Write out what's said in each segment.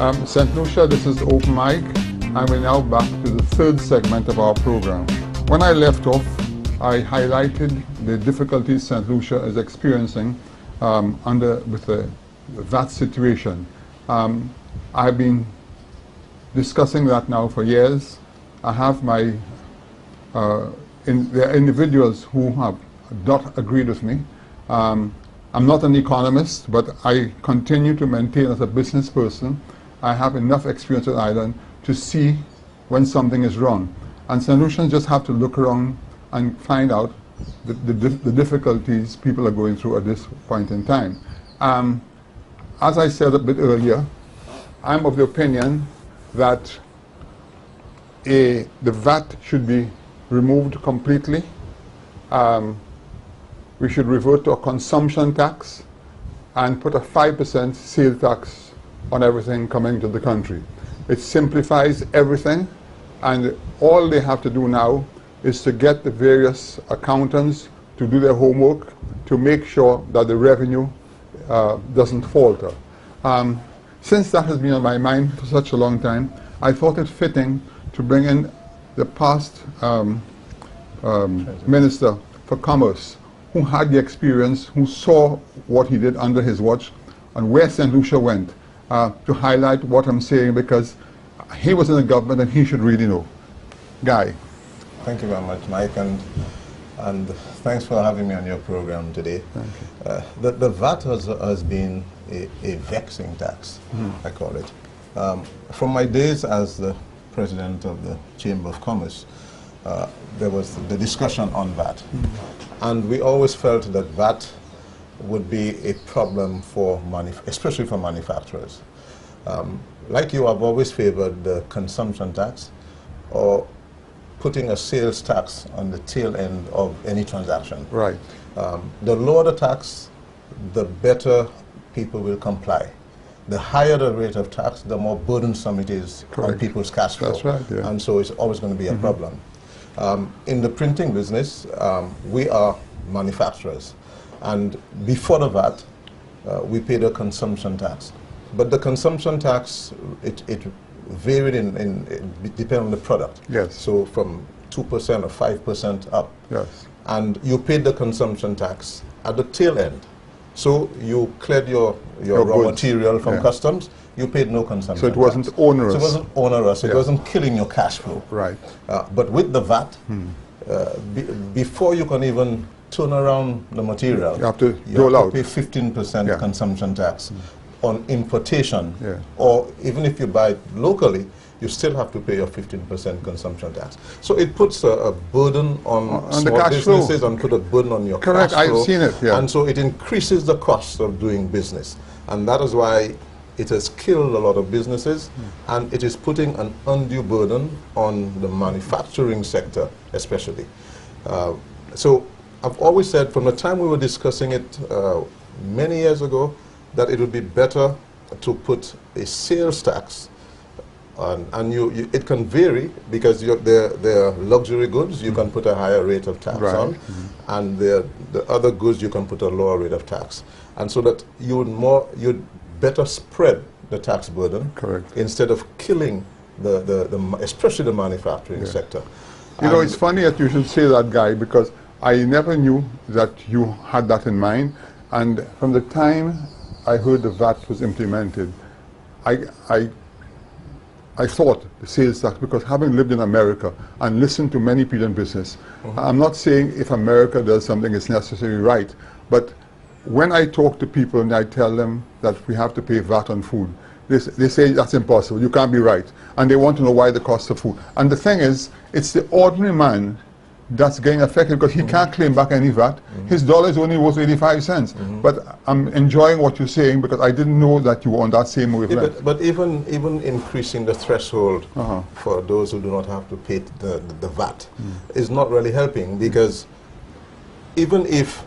St. Lucia, this is Open Mic, and we're now back to the third segment of our program. When I left off, I highlighted the difficulties St. Lucia is experiencing with the VAT situation. I've been discussing that now for years. I have there are individuals who have not agreed with me. I'm not an economist, but I continue to maintain as a business person, I have enough experience with Ireland to see when something is wrong. And St. Lucians just have to look around and find out the difficulties people are going through at this point in time. As I said a bit earlier, I'm of the opinion that the VAT should be removed completely. We should revert to a consumption tax and put a 5% sale tax on everything coming to the country. It simplifies everything, and all they have to do now is to get the various accountants to do their homework to make sure that the revenue doesn't falter. Since that has been on my mind for such a long time, I thought it fitting to bring in the past Minister for Commerce, who had the experience, who saw what he did under his watch and where St. Lucia went, to highlight what I'm saying, because he was in the government and he should really know. Guy. Thank you very much, Mike, and thanks for having me on your program today. Thank you. The VAT has been a vexing tax, I call it. From my days as the president of the Chamber of Commerce, there was the discussion on VAT. And we always felt that VAT would be a problem for especially for manufacturers. Like you, I've always favored the consumption tax or putting a sales tax on the tail end of any transaction. Right. The lower the tax, the better people will comply. The higher the rate of tax, the more burdensome it is on people's cash flow. That's right, yeah. And so it's always going to be a problem. In the printing business, we are manufacturers. And before the VAT, we paid a consumption tax. But the consumption tax, it varied depending on the product. Yes. So from 2% or 5% up. Yes. And you paid the consumption tax at the tail end. So you cleared your raw material from customs, you paid no consumption tax. So it wasn't onerous. So it wasn't onerous, it wasn't killing your cash flow. Right. But with the VAT, before you can even turn around the material, you have to pay 15% consumption tax on importation, or even if you buy it locally, you still have to pay your 15% consumption tax. So it puts a burden on small businesses and put a burden on your cash flow. I've seen it, And so it increases the cost of doing business. And that is why it has killed a lot of businesses, and it is putting an undue burden on the manufacturing sector, especially. So I've always said from the time we were discussing it many years ago that it would be better to put a sales tax on, and it can vary because they're luxury goods, you can put a higher rate of tax on, and the other goods you can put a lower rate of tax. And so that you'd better spread the tax burden instead of killing especially the manufacturing sector. You know, it's funny that you should say that, Guy, because I never knew that you had that in mind, and from the time I heard the VAT was implemented, I thought the sales tax, because having lived in America and listened to many people in business, I'm not saying if America does something it's necessarily right, but when I talk to people and I tell them that we have to pay VAT on food, they say that's impossible, you can't be right, and they want to know why the cost of food. And the thing is, it's the ordinary man that's getting affected because he can't claim back any VAT. His dollar is only worth 85 cents. But I'm enjoying what you're saying because I didn't know that you were on that same wavelength. But even increasing the threshold for those who do not have to pay the VAT is not really helping, because even if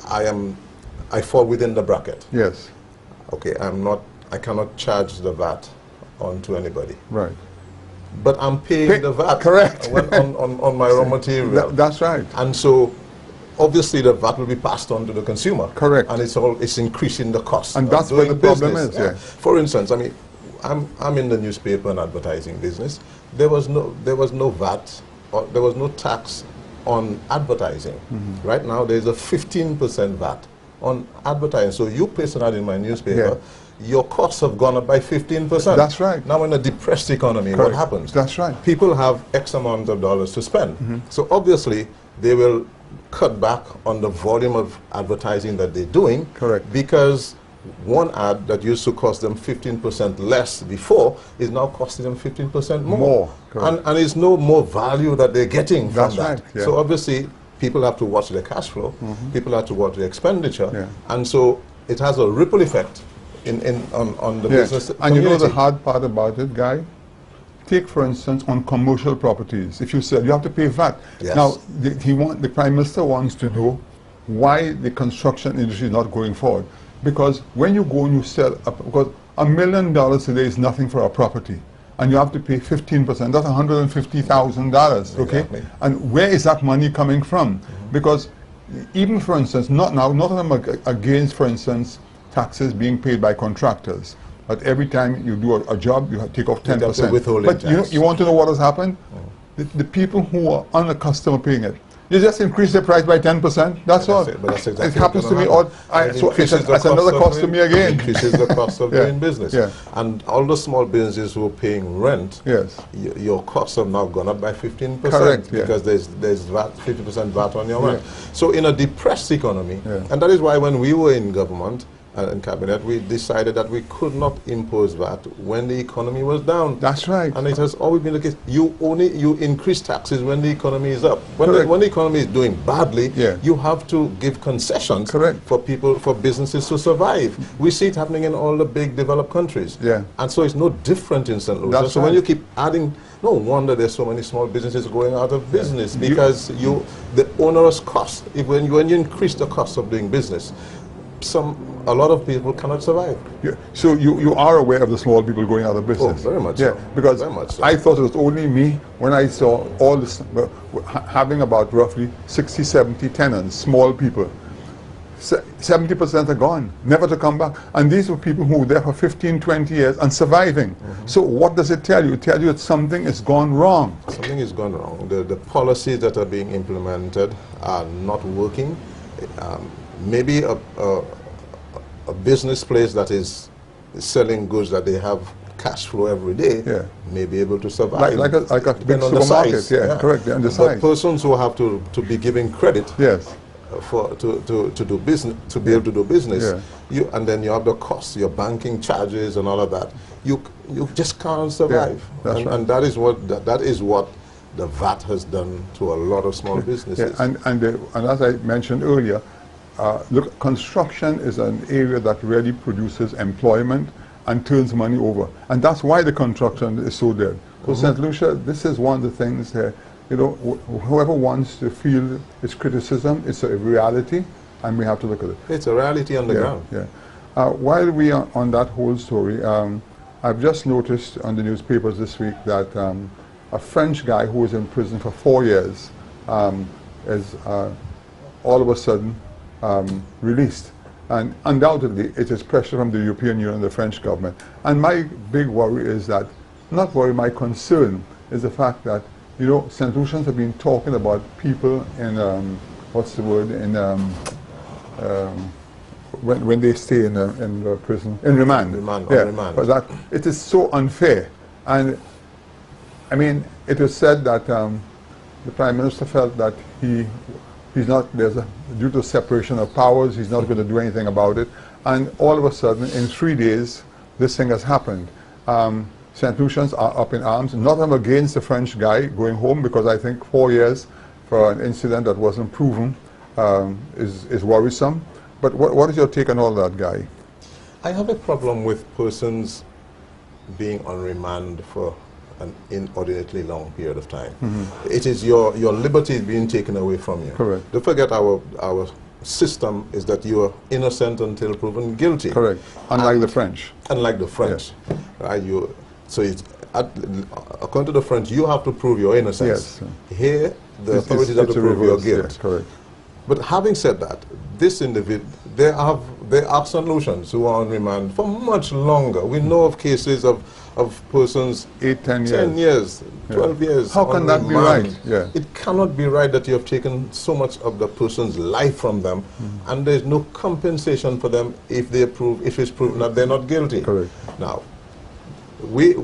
I fall within the bracket. Yes. Okay, I cannot charge the VAT onto anybody. Right. But I'm paying the VAT on my raw material. That's right. And so obviously the VAT will be passed on to the consumer. Correct. And it's increasing the cost. And that's where the problem is. For instance, I mean, I'm in the newspaper and advertising business. There was no VAT, or there was no tax on advertising. Right now, there's a 15% VAT on advertising. So you place an ad in my newspaper, your costs have gone up by 15%. That's right. Now, in a depressed economy, what happens? That's right. People have X amount of dollars to spend. So obviously, they will cut back on the volume of advertising that they're doing. Correct. Because one ad that used to cost them 15% less before is now costing them 15% more. And it's no more value that they're getting from that. Right, So obviously, people have to watch their cash flow. People have to watch their expenditure. And so it has a ripple effect on the business And community. you know the hard part about it, Guy? Take, for instance, on commercial properties. If you said you have to pay VAT. Yes. Now, the Prime Minister wants to know why the construction industry is not going forward. Because when you go and you sell, because $1 million today is nothing for a property, and you have to pay 15%, that's $150,000, okay? Exactly. And where is that money coming from? Because even, for instance, not that I'm against, for instance, taxes being paid by contractors, but every time you do a job, you have to take off 10%. But you want to know what has happened? The people who are unaccustomed to paying it, you just increase the price by 10%. That's all. But that's exactly it happens to me all. So it's another cost to me again. It increases the cost of doing business. Yeah. And all the small businesses who are paying rent, your costs have now gone up by 15%. Correct. Because there's VAT, 50% VAT on your rent. So in a depressed economy, and that is why when we were in government and cabinet, we decided that we could not impose VAT when the economy was down. That's right. And it has always been the case. You increase taxes when the economy is up. When the economy is doing badly, you have to give concessions for businesses to survive. We see it happening in all the big developed countries. And so it's no different in St. Lucia. So when you keep adding, no wonder there's so many small businesses going out of business, because the onerous cost, when you increase the cost of doing business, a lot of people cannot survive. So you are aware of the small people going out of business? Oh, very much so. Because very much so. I thought it was only me when I saw all this, having about roughly 60, 70 tenants, small people. 70% are gone, never to come back. And these were people who were there for 15, 20 years and surviving. So what does it tell you? It tells you that something has gone wrong. Something has gone wrong. The policies that are being implemented are not working. Maybe a business place that is selling goods that they have cash flow every day may be able to survive. Like a big supermarket, correct. But persons who have to be giving credit to do business, to be able to do business, and then you have the costs, your banking charges and all of that, you just can't survive. And that is what the VAT has done to a lot of small businesses. And as I mentioned earlier, look, construction is an area that really produces employment and turns money over. And that's why the construction is so dead. So St. Lucia, this is one of the things that, whoever wants to feel its criticism, it's a reality, and we have to look at it. It's a reality on the ground. While we are on that whole story, I've just noticed on the newspapers this week that a French guy who was in prison for 4 years is all of a sudden released, and undoubtedly it is pressure from the European Union and the French government. And my big worry is that, not worry, my concern is the fact that St. Lucians have been talking about people in what's the word, in when they stay in the prison, in remand. Remand. But that it is so unfair. And I mean, it was said that the Prime Minister felt that due to separation of powers, he's not going to do anything about it. And all of a sudden, in 3 days, this thing has happened. St. Lucians are up in arms. Not I'm against the French guy going home, because I think 4 years for an incident that wasn't proven is worrisome. But what is your take on all that, Guy? I have a problem with persons being on remand for an inordinately long period of time. It is your liberty being taken away from you. Correct. Don't forget our system is that you are innocent until proven guilty. Correct. Unlike the French. Unlike the French. Right? According to the French, you have to prove your innocence. Here, the authorities have to prove your guilt. Correct. But having said that, this individual, there are St. Lucians who are on remand for much longer. We know of cases of persons 8, 10 years. 10 years, 12 years. How can that be right? Yeah. It cannot be right that you have taken so much of the person's life from them, and there's no compensation for them if it's proven that they're not guilty. Correct. Now, we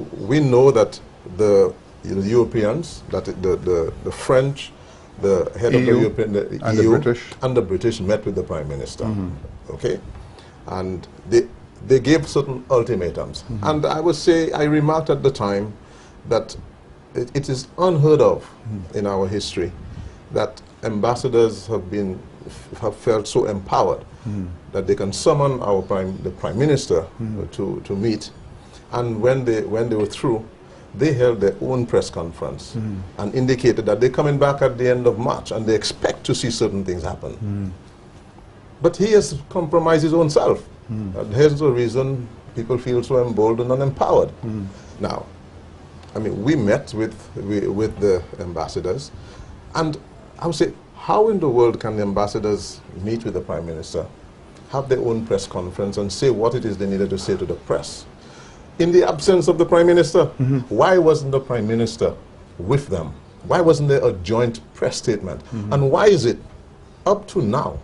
know that the Europeans, that the French, the head of the European, the and EU, the British, and the British met with the Prime Minister. Okay, and they gave certain ultimatums. And I would say, I remarked at the time that it is unheard of in our history that ambassadors have felt so empowered that they can summon the Prime Minister to meet, and when they were through, they held their own press conference and indicated that they're coming back at the end of March and they expect to see certain things happen. But he has compromised his own self. Here's the reason people feel so emboldened and empowered. Now, I mean, we met with the ambassadors, and I would say, how in the world can the ambassadors meet with the Prime Minister, have their own press conference, and say what it is they needed to say to the press in the absence of the Prime Minister? Why wasn't the Prime Minister with them? Why wasn't there a joint press statement? And why is it, up to now,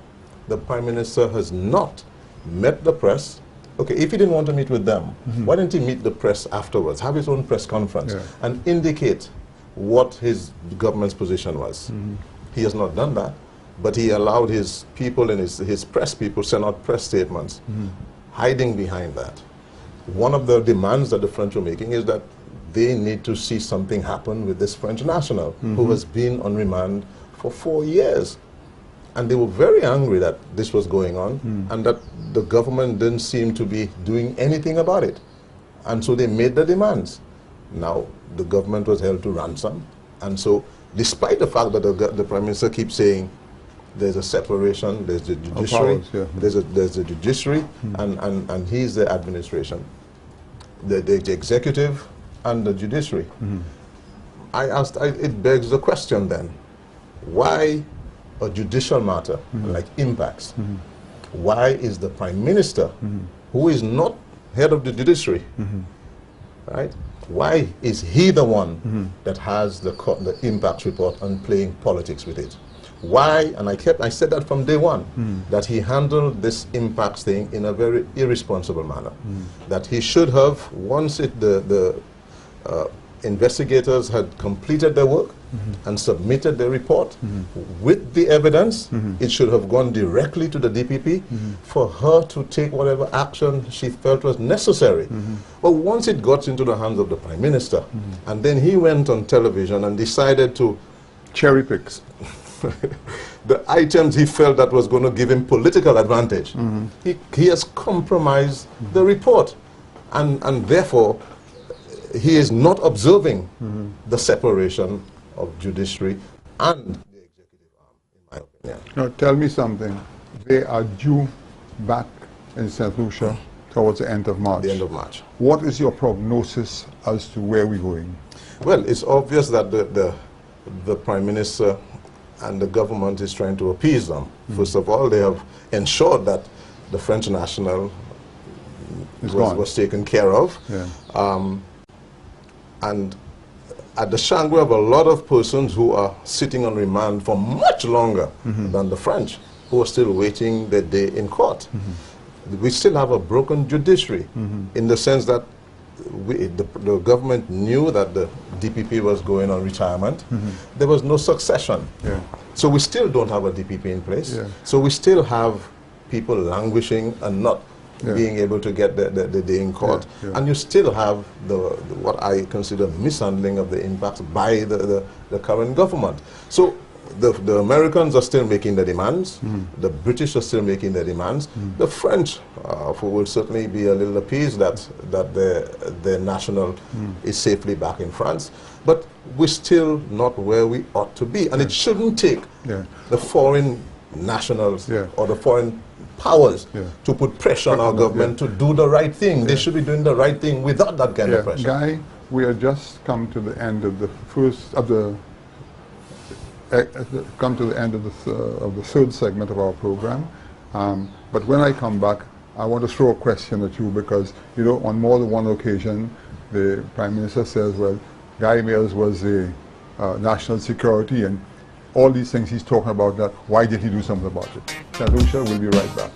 the Prime Minister has not met the press? Okay, if he didn't want to meet with them, why didn't he meet the press afterwards, have his own press conference, and indicate what his government's position was? He has not done that, but he allowed his people and his press people send out press statements, hiding behind that. One of the demands that the French are making is that they need to see something happen with this French national who has been on remand for 4 years. And they were very angry that this was going on and that the government didn't seem to be doing anything about it. And so they made the demands. Now, the government was held to ransom. And so, despite the fact that the Prime Minister keeps saying there's a separation, there's the judiciary, there's the judiciary, and he's the administration, the executive and the judiciary. It begs the question then, why a judicial matter like impacts, why is the Prime Minister, who is not head of the judiciary, right? Why is he the one that has the impact report and playing politics with it? Why, and I said that from day one, that he handled this impacts thing in a very irresponsible manner. That he should have, once the investigators had completed their work and submitted their report with the evidence, it should have gone directly to the DPP for her to take whatever action she felt was necessary. But once it got into the hands of the Prime Minister, and then he went on television and decided to cherry pick the items he felt that was going to give him political advantage, he has compromised the report, and therefore he is not observing the separation of judiciary and the executive arm, in my opinion. Now, tell me something. They are due back in St. Lucia towards the end of March. The end of March. What is your prognosis as to where we're going? Well, it's obvious that the Prime Minister and the government is trying to appease them. First of all, they have ensured that the French national was taken care of. And at the Shangri have a lot of persons who are sitting on remand for much longer than the French, who are still waiting their day in court. We still have a broken judiciary in the sense that the government knew that the DPP was going on retirement. There was no succession. So we still don't have a DPP in place. So we still have people languishing and not being able to get the day in court. And you still have what I consider mishandling of the impacts by the current government. So the Americans are still making the demands. The British are still making the demands. The French will certainly be a little appeased that their national is safely back in France. But we're still not where we ought to be. And it shouldn't take the foreign nationals or the foreign powers to put pressure on our government to do the right thing. They should be doing the right thing without that kind of pressure. Guy, we have just come to the end of the third segment of our program. But when I come back, I want to throw a question at you because, you know, on more than one occasion, the Prime Minister says, well, Guy Mills was a national security and all these things he's talking about, that why did he do something about it? St. Lucia will be right back.